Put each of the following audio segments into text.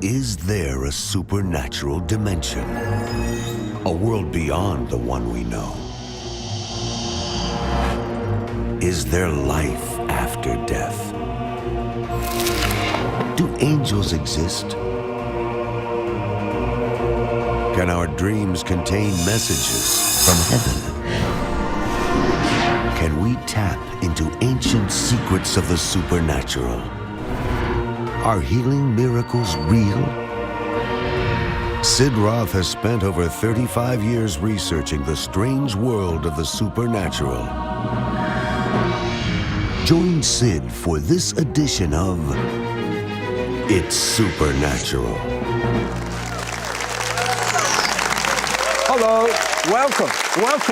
Is there a supernatural dimension? A world beyond the one we know? Is there life after death? Do angels exist? Can our dreams contain messages from heaven? Can we tap into ancient secrets of the supernatural? Are healing miracles real? Sid Roth has spent over 35 years researching the strange world of the supernatural. Join Sid for this edition of It's Supernatural. Hello, welcome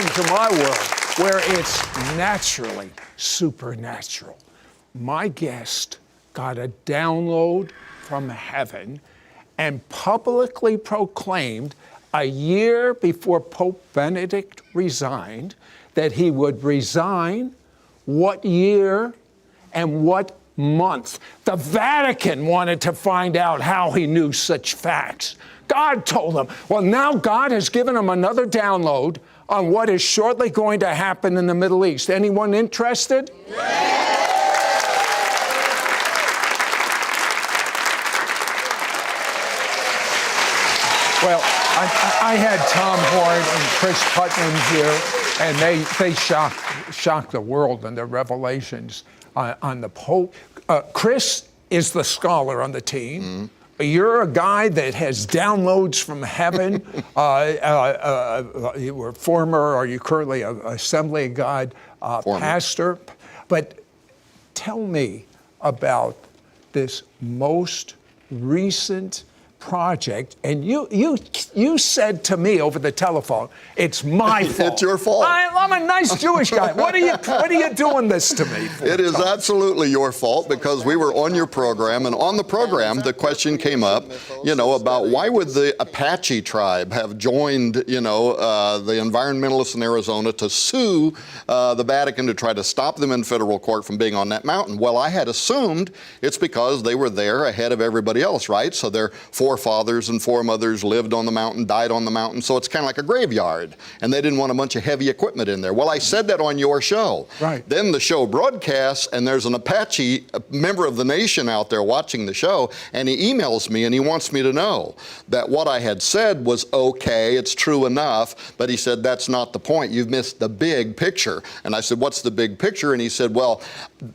to my world where it's naturally supernatural. My guest got a download from heaven and publicly proclaimed a year before Pope Benedict resigned that he would resign. What year and what month? The Vatican wanted to find out how he knew such facts. God told him. Well, now God has given him another download on what is shortly going to happen in the Middle East. Anyone interested? Well, I had Tom Horn and Chris Putnam here, and they shocked the world in their revelations on the Pope. Chris is the scholar on the team. Mm-hmm. You're a guy that has downloads from heaven. You were former, or you currently an Assembly of God pastor. But tell me about this most recent project, and you said to me over the telephone, it's my fault. It's your fault. I'm a nice Jewish guy. What are you doing this to me for? It is absolutely your fault, because we were on your program, and on the program the question came up, about why would the Apache tribe have joined, the environmentalists in Arizona to sue the Vatican to try to stop them in federal court from being on that mountain. Well, I had assumed it's because they were there ahead of everybody else, right? So their forefathers and foremothers lived on the mountain, died on the mountain, so it's kind of like a graveyard, and they didn't want a bunch of heavy equipment in there. Well, I said that on your show. Right. Then the show broadcasts, and there's an Apache, a member of the nation out there watching the show, and he emails me and he wants me to know that what I had said was okay, it's true enough, but he said, that's not the point. You've missed the big picture. And I said, what's the big picture? And he said, well,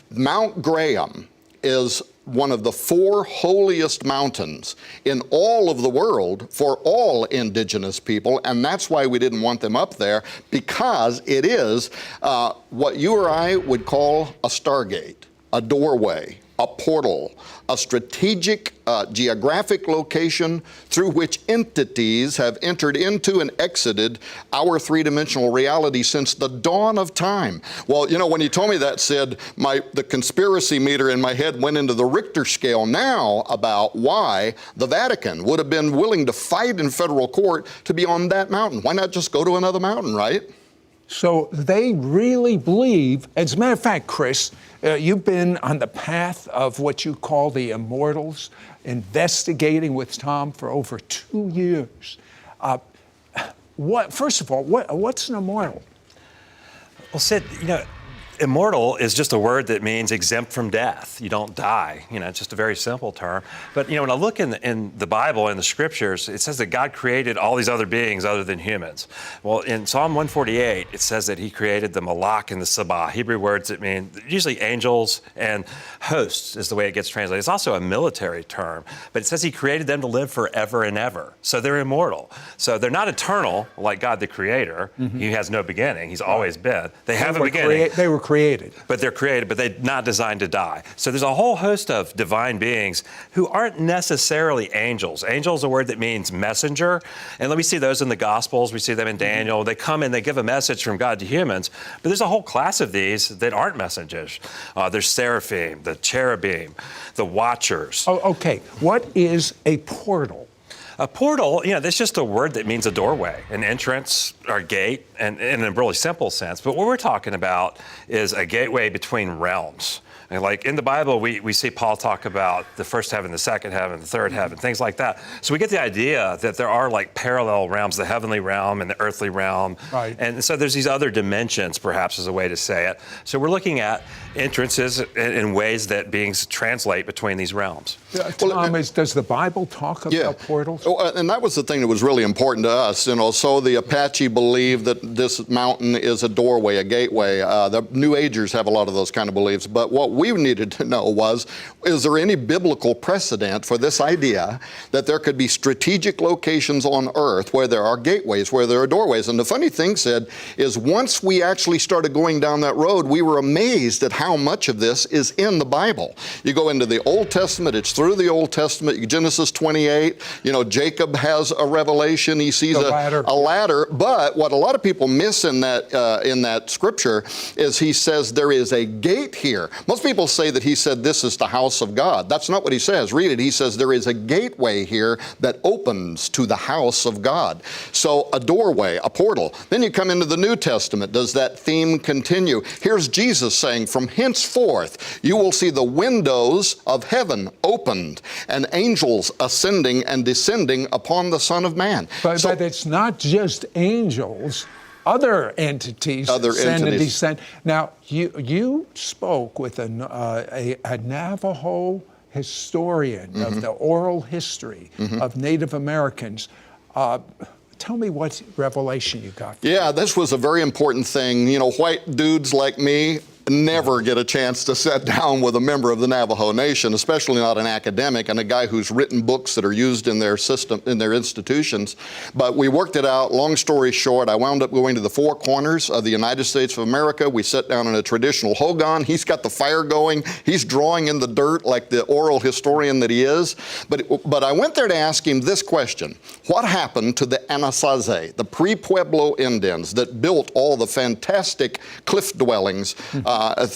Mount Graham is one of the 4 holiest mountains in all of the world for all indigenous people, and that's why we didn't want them up there, because it is what you or I would call a stargate, a doorway, a portal, a strategic geographic location through which entities have entered into and exited our three-dimensional reality since the dawn of time. Well, when you told me that, Sid, the conspiracy meter in my head went into the Richter scale now about why the Vatican would have been willing to fight in federal court to be on that mountain. Why not just go to another mountain, right? So they really believe, as a matter of fact, Chris, you've been on the path of what you call the immortals, investigating with Tom for over 2 years. First of all, what's an immortal? Well, Sid, immortal is just a word that means exempt from death. You don't die. It's just a very simple term. But, when I look in the Bible, in the scriptures, it says that God created all these other beings other than humans. Well, in Psalm 148, it says that he created the Malach and the Sabah, Hebrew words that mean usually angels and hosts is the way it gets translated. It's also a military term, but it says he created them to live forever and ever. So they're immortal. So they're not eternal like God the Creator. Mm-hmm. He has no beginning. He's always been. They have a beginning. They were created. But they're created, but they're not designed to die. So there's a whole host of divine beings who aren't necessarily angels. Angel is a word that means messenger. And we see those in the Gospels. We see them in Daniel. They come and they give a message from God to humans. But there's a whole class of these that aren't messengers. There's seraphim, the cherubim, the watchers. Oh, okay. What is a portal? A portal, that's just a word that means a doorway, an entrance or gate, and in a really simple sense. But what we're talking about is a gateway between realms. And like in the Bible, we see Paul talk about the first heaven, the second heaven, the third heaven, things like that. So we get the idea that there are like parallel realms, the heavenly realm and the earthly realm. Right. And so there's these other dimensions, perhaps is a way to say it. So we're looking at entrances in ways that beings translate between these realms. Thomas, does the Bible talk about portals? And that was the thing that was really important to us. So the Apache believe that this mountain is a doorway, a gateway. The New Agers have a lot of those kind of beliefs. But what we needed to know was, is there any biblical precedent for this idea that there could be strategic locations on Earth where there are gateways, where there are doorways? And the funny thing, Sid, is once we actually started going down that road, we were amazed at how much of this is in the Bible. You go into the Old Testament, it's through the Old Testament, Genesis 28, Jacob has a revelation, he sees a ladder. But what a lot of people miss in that scripture is he says there is a gate here. Most people say that he said this is the house of God. That's not what he says. Read it. He says there is a gateway here that opens to the house of God. So a doorway, a portal. Then you come into the New Testament. Does that theme continue? Here's Jesus saying, from henceforth you will see the windows of heaven opened and angels ascending and descending upon the Son of Man. But it's not just angels. Other entities ascend and descend. Now, you spoke with a Navajo historian of the oral history of Native Americans. Tell me what revelation you got. Yeah, this was a very important thing. White dudes like me never get a chance to sit down with a member of the Navajo Nation, especially not an academic and a guy who's written books that are used in their system, in their institutions. But we worked it out. Long story short, I wound up going to the four corners of the United States of America. We sat down in a traditional hogan. He's got the fire going. He's drawing in the dirt like the oral historian that he is. But I went there to ask him this question. What happened to the Anasazi, the pre-Pueblo Indians that built all the fantastic cliff dwellings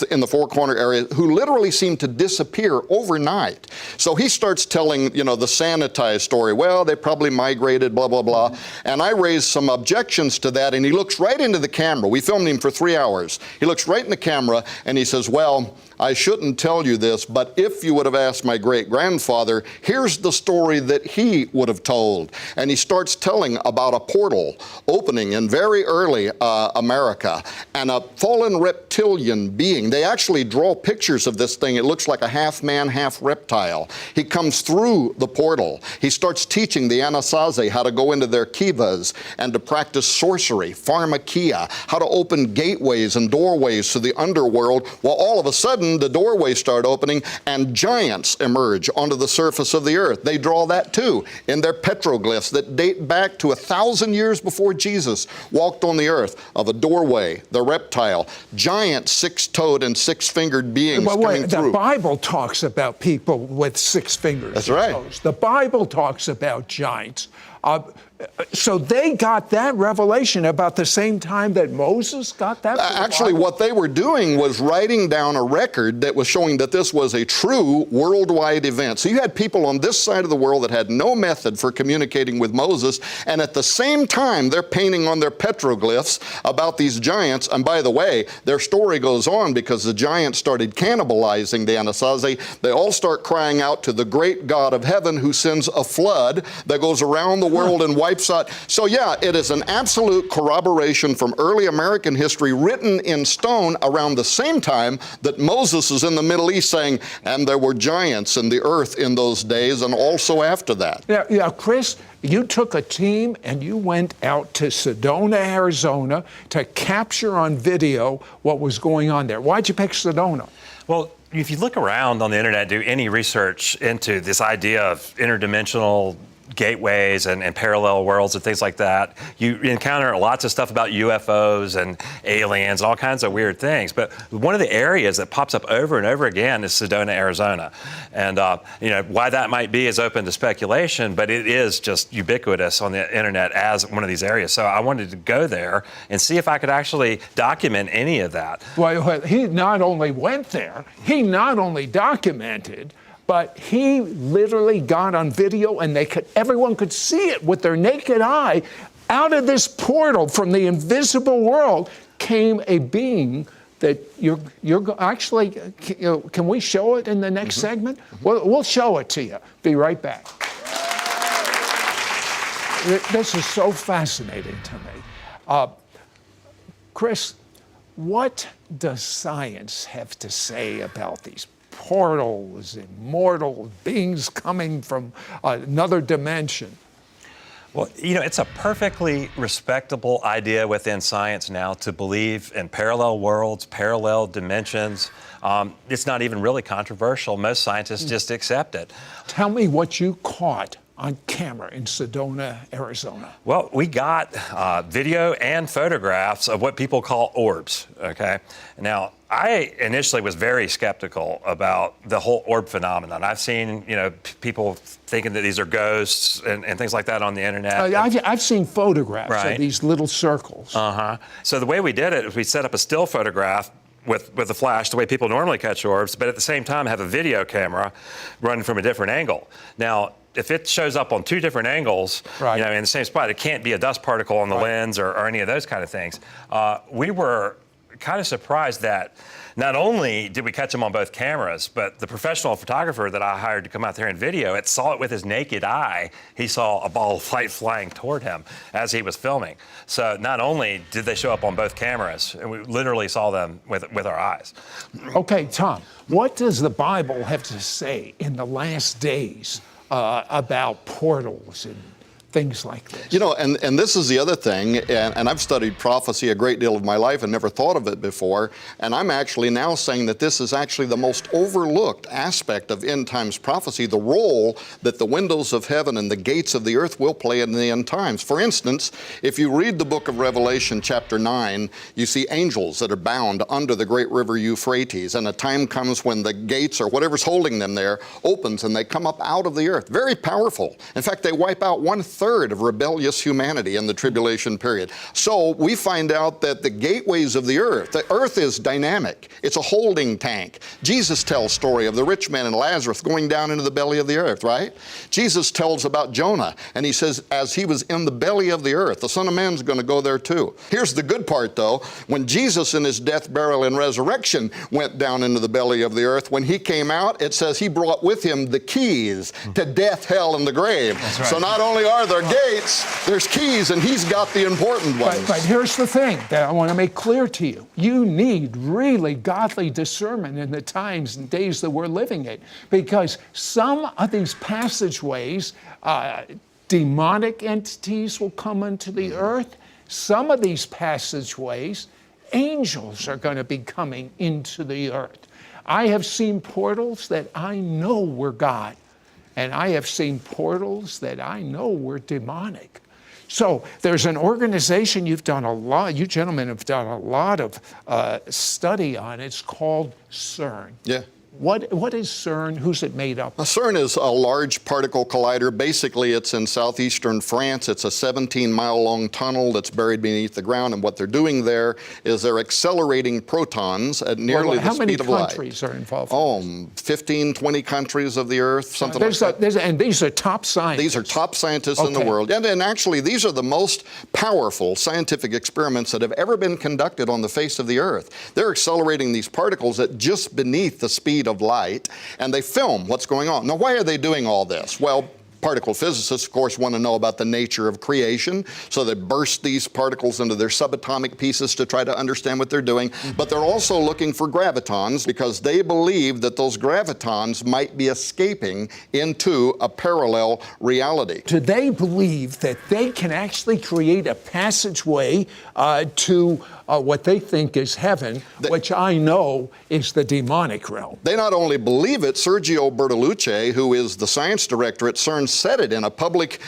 in the Four Corner area, who literally seemed to disappear overnight? So he starts telling, the sanitized story. Well, they probably migrated, blah, blah, blah. And I raised some objections to that, and he looks right into the camera. We filmed him for 3 hours. He looks right in the camera, and he says, well, I shouldn't tell you this, but if you would have asked my great-grandfather, here's the story that he would have told. And he starts telling about a portal opening in very early America, and a fallen reptilian being. They actually draw pictures of this thing. It looks like a half-man, half-reptile. He comes through the portal. He starts teaching the Anasazi how to go into their kivas and to practice sorcery, pharmakia, how to open gateways and doorways to the underworld, while all of a sudden the doorways start opening and giants emerge onto the surface of the earth. They draw that too in their petroglyphs that date back to 1,000 years before Jesus walked on the earth, of a doorway, the reptile, giant six-toed and six-fingered beings coming through. The Bible talks about people with 6 fingers. That's right. Toes. The Bible talks about giants. So they got that revelation about the same time that Moses got that? Actually, what they were doing was writing down a record that was showing that this was a true worldwide event. So you had people on this side of the world that had no method for communicating with Moses, and at the same time, they're painting on their petroglyphs about these giants. And by the way, their story goes on because the giants started cannibalizing the Anasazi. They all start crying out to the great God of heaven, who sends a flood that goes around the world and wipes out. So yeah, it is an absolute corroboration from early American history, written in stone around the same time that Moses is in the Middle East saying, and there were giants in the earth in those days, and also after that. Yeah, Chris, you took a team and you went out to Sedona, Arizona to capture on video what was going on there. Why'd you pick Sedona? Well, if you look around on the internet, do any research into this idea of interdimensional gateways and parallel worlds and things like that, you encounter lots of stuff about UFOs and aliens and all kinds of weird things. But one of the areas that pops up over and over again is Sedona, Arizona. And why that might be is open to speculation, but it is just ubiquitous on the internet as one of these areas. So I wanted to go there and see if I could actually document any of that. Well, he not only went there, he not only documented, but he literally got on video, and everyone could see it with their naked eye. Out of this portal from the invisible world came a being that actually, can we show it in the next segment? We'll show it to you. Be right back. This is so fascinating to me. Chris, what does science have to say about these portals, immortal beings coming from another dimension? Well, it's a perfectly respectable idea within science now to believe in parallel worlds, parallel dimensions. It's not even really controversial. Most scientists just accept it. Tell me what you caught on camera in Sedona, Arizona. Well, we got video and photographs of what people call orbs, okay? Now, I initially was very skeptical about the whole orb phenomenon. I've seen, people thinking that these are ghosts and things like that on the internet. I've seen photographs of these little circles. So the way we did it is we set up a still photograph with a flash, the way people normally catch orbs, but at the same time have a video camera running from a different angle. Now, if it shows up on two different angles, in the same spot, it can't be a dust particle on the lens or any of those kind of things. We were kind of surprised that not only did we catch them on both cameras, but the professional photographer that I hired to come out there and video it saw it with his naked eye. He saw a ball of light flying toward him as he was filming. So not only did they show up on both cameras, and we literally saw them with our eyes. Okay, Tom, what does the Bible have to say in the last days about portals and things like this? And this is the other thing, and I've studied prophecy a great deal of my life and never thought of it before, and I'm actually now saying that this is actually the most overlooked aspect of end times prophecy, the role that the windows of heaven and the gates of the earth will play in the end times. For instance, if you read the book of Revelation chapter 9, you see angels that are bound under the great river Euphrates, and a time comes when the gates or whatever's holding them there opens and they come up out of the earth. Very powerful. In fact, they wipe out 1/3 of rebellious humanity in the tribulation period. So we find out that the gateways of the earth is dynamic. It's a holding tank. Jesus tells story of the rich man and Lazarus going down into the belly of the earth, right? Jesus tells about Jonah, and he says, as he was in the belly of the earth, the Son of Man's going to go there too. Here's the good part though. When Jesus in his death, burial, and resurrection went down into the belly of the earth, when he came out, it says he brought with him the keys to death, hell, and the grave. That's right. So not only are there gates, there's keys, and he's got the important ones. But here's the thing that I want to make clear to you. You need really godly discernment in the times and days that we're living in, because some of these passageways, demonic entities will come into the earth. Some of these passageways, angels are going to be coming into the earth. I have seen portals that I know were God. And I have seen portals that I know were demonic. So there's an organization you gentlemen have done a lot of study on. It's called CERN. Yeah. What is CERN? Who's it made up of? CERN is a large particle collider. Basically, it's in southeastern France. It's a 17-mile-long tunnel that's buried beneath the ground, and what they're doing there is they're accelerating protons at nearly the speed of light. How many countries are involved? 15, 20 countries of the Earth, something like that. And these are top scientists? These are top scientists in the world. And actually, these are the most powerful scientific experiments that have ever been conducted on the face of the Earth. They're accelerating these particles at just beneath the speed of light, and they film what's going on. Now, why are they doing all this? Well, particle physicists, of course, want to know about the nature of creation, so they burst these particles into their subatomic pieces to try to understand what they're doing. But they're also looking for gravitons because they believe that those gravitons might be escaping into a parallel reality. Do they believe that they can actually create a passageway to what they think is heaven, which I know is the demonic realm? They not only believe it, Sergio Bertolucci, who is the science director at CERN, said it in a public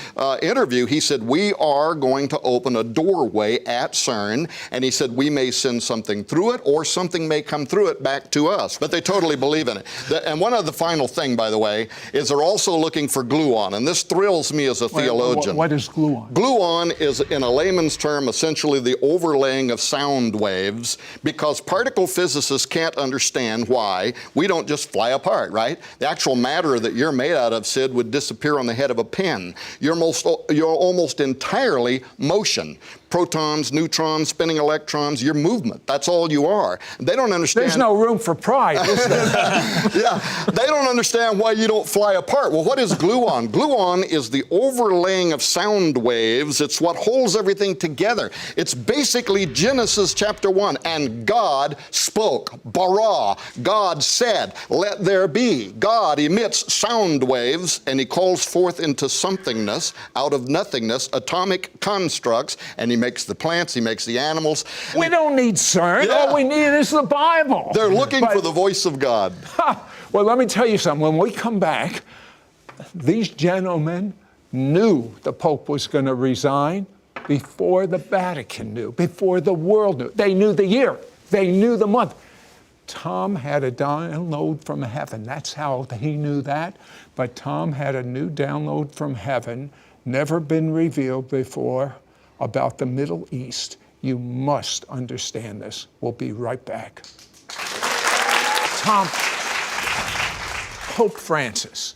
interview. He said, we are going to open a doorway at CERN, and he said, we may send something through it, or something may come through it back to us. But they totally believe in it. And one other final thing, by the way, is they're also looking for gluon, and this thrills me as a theologian. What is gluon? Gluon is, in a layman's term, essentially the overlaying of sound waves, because particle physicists can't understand why we don't just fly apart, right? The actual matter that you're made out of, Sid, would disappear on the head of a pin. You're almost entirely motion. protons, neutrons, spinning electrons, your movement. That's all you are. They don't understand. There's no room for pride, is there? Yeah, they don't understand why you don't fly apart. Well, what is gluon? Gluon is the overlaying of sound waves. It's what holds everything together. It's basically Genesis chapter 1. And God spoke. Bara. God said, let there be. God emits sound waves, and he calls forth into somethingness, out of nothingness, atomic constructs, and he makes the plants, he makes the animals. We don't need CERN. Yeah. All we need is the Bible. They're looking for the voice of God. Well, let me tell you something. When we come back, these gentlemen knew the Pope was going to resign before the Vatican knew, before the world knew. They knew the year. They knew the month. Tom had a download from heaven. That's how he knew that. But Tom had a new download from heaven, never been revealed before, about the Middle East. You must understand this. We'll be right back. Tom, Pope Francis,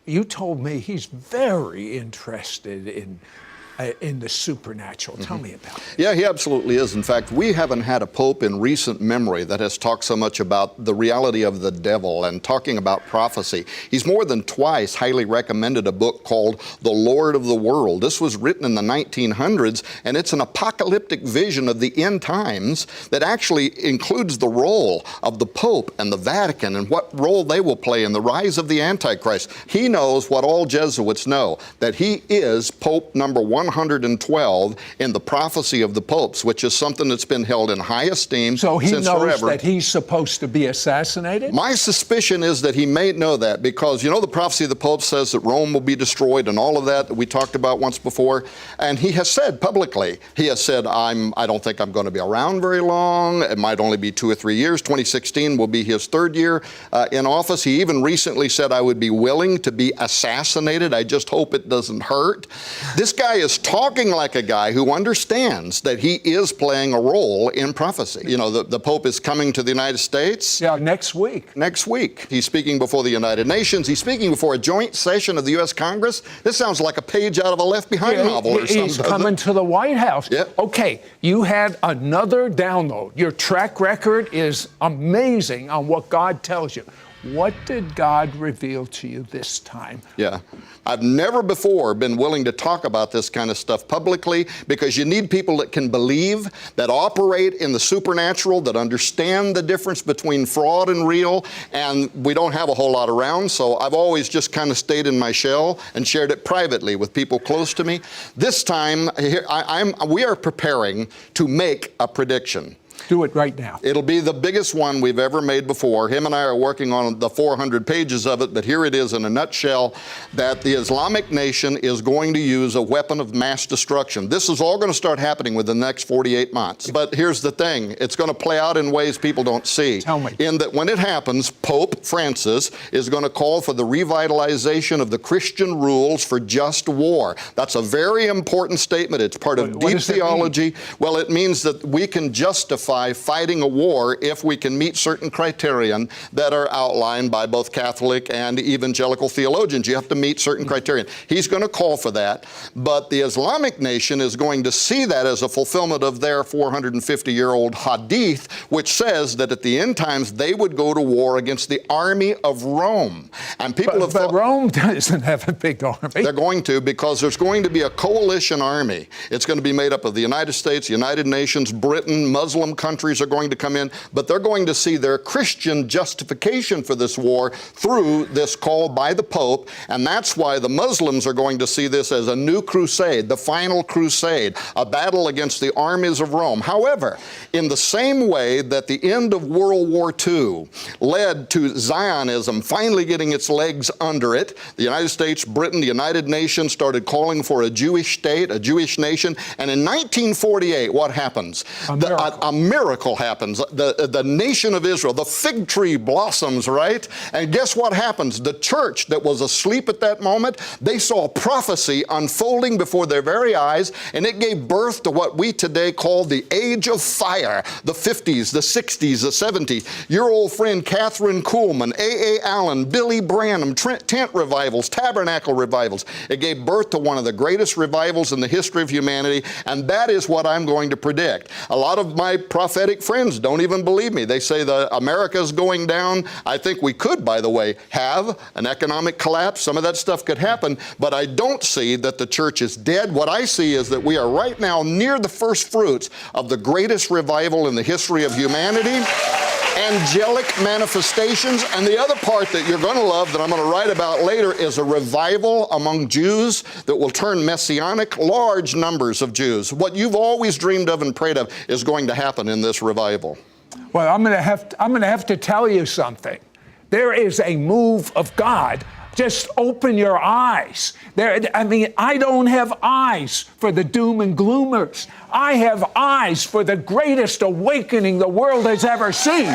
you told me he's very interested in the supernatural. Tell me about it. Yeah, he absolutely is. In fact, we haven't had a pope in recent memory that has talked so much about the reality of the devil and talking about prophecy. He's more than twice highly recommended a book called The Lord of the World. This was written in the 1900s, and it's an apocalyptic vision of the end times that actually includes the role of the Pope and the Vatican and what role they will play in the rise of the Antichrist. He knows what all Jesuits know, that he is Pope number 112 in the prophecy of the popes, which is something that's been held in high esteem since forever. So he knows that he's supposed to be assassinated? My suspicion is that he may know that because, you know, the prophecy of the Pope says that Rome will be destroyed and all of that we talked about once before. And he has said publicly, he has said, I don't think I'm going to be around very long. It might only be 2 or 3 years. 2016 will be his third year in office. He even recently said, I would be willing to be assassinated. I just hope it doesn't hurt. This guy is talking like a guy who understands that he is playing a role in prophecy. You know, the Pope is coming to the United States. Yeah, next week. Next week. He's speaking before the United Nations. He's speaking before a joint session of the U.S. Congress. This sounds like a page out of a Left Behind novel or something. He's coming to the White House. Yeah. Okay, you had another download. Your track record is amazing on what God tells you. What did God reveal to you this time? Yeah. I've never before been willing to talk about this kind of stuff publicly because you need people that can believe, that operate in the supernatural, that understand the difference between fraud and real, and we don't have a whole lot around, so I've always just kind of stayed in my shell and shared it privately with people close to me. This time, we are preparing to make a prediction. Do it right now. It'll be the biggest one we've ever made before. Him and I are working on the 400 pages of it, but here it is in a nutshell, that the Islamic nation is going to use a weapon of mass destruction. This is all going to start happening within the next 48 months. But here's the thing. It's going to play out in ways people don't see. Tell me. In that when it happens, Pope Francis is going to call for the revitalization of the Christian rules for just war. That's a very important statement. It's part of deep theology. Well, it means that we can justify fighting a war if we can meet certain criterion that are outlined by both Catholic and evangelical theologians. You have to meet certain criterion. He's going to call for that, but the Islamic nation is going to see that as a fulfillment of their 450-year-old hadith, which says that at the end times they would go to war against the army of Rome. And people have thought, but Rome doesn't have a big army. They're going to, because there's going to be a coalition army. It's going to be made up of the United States, United Nations, Britain, Muslim countries are going to come in, but they're going to see their Christian justification for this war through this call by the Pope, and that's why the Muslims are going to see this as a new crusade, the final crusade, a battle against the armies of Rome. However, in the same way that the end of World War II led to Zionism finally getting its legs under it, the United States, Britain, the United Nations started calling for a Jewish state, a Jewish nation, and in 1948, what happens? A miracle happens. The nation of Israel, the fig tree blossoms, right? And guess what happens? The church that was asleep at that moment, they saw prophecy unfolding before their very eyes, and it gave birth to what we today call the age of fire. The 50s, the 60s, the 70s. Your old friend Catherine Kuhlman, A.A. Allen, Billy Branham, tent revivals, tabernacle revivals. It gave birth to one of the greatest revivals in the history of humanity, and that is what I'm going to predict. A lot of my prophetic friends don't even believe me. They say America's going down. I think we could, by the way, have an economic collapse. Some of that stuff could happen, but I don't see that the church is dead. What I see is that we are right now near the first fruits of the greatest revival in the history of humanity. Angelic manifestations, and the other part that you're going to love that I'm going to write about later is a revival among Jews that will turn messianic, large numbers of Jews. What you've always dreamed of and prayed of is going to happen in this revival. Well, I'm going to have to tell you something. There is a move of God. Just open your eyes. I don't have eyes for the doom and gloomers. I have eyes for the greatest awakening the world has ever seen.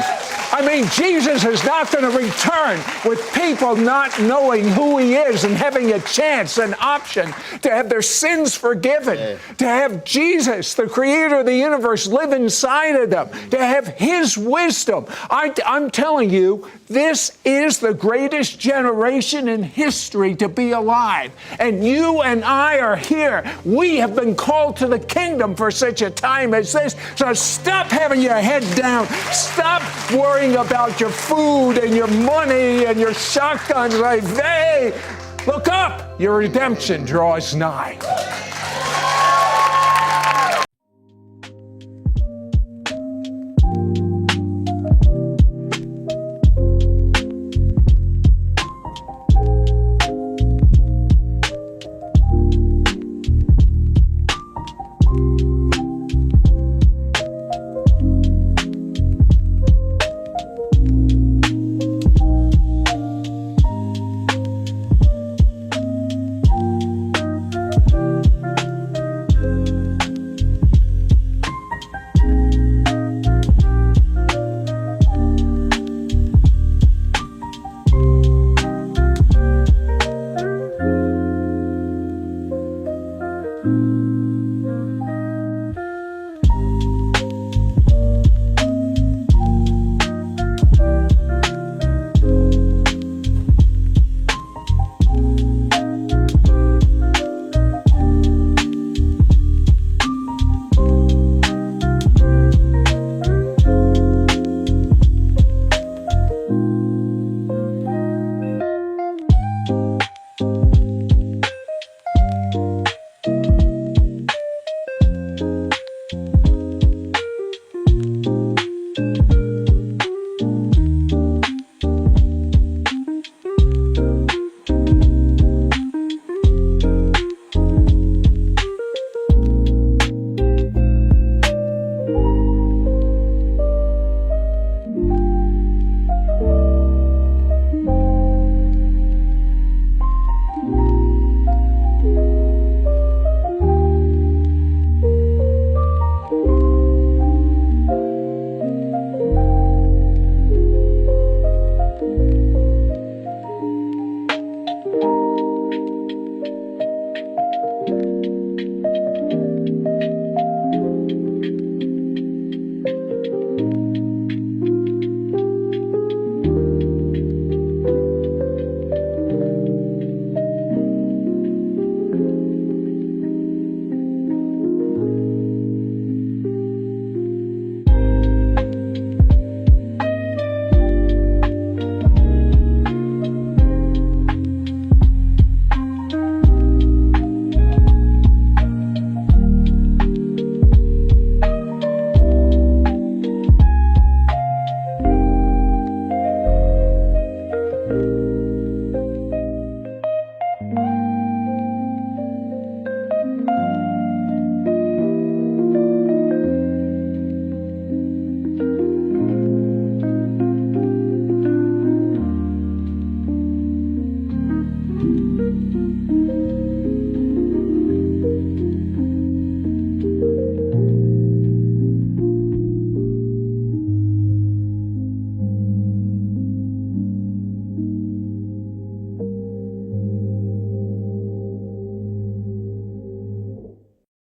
I mean, Jesus is not going to return with people not knowing who he is and having a chance, an option to have their sins forgiven, to have Jesus, the creator of the universe, live inside of them, to have his wisdom. I'm telling you, this is the greatest generation in history to be alive. And you and I are here. We have been called to the kingdom for such a time as this. So stop having your head down. Stop worrying about your food and your money and your shotguns. Like, hey, look up. Your redemption draws nigh.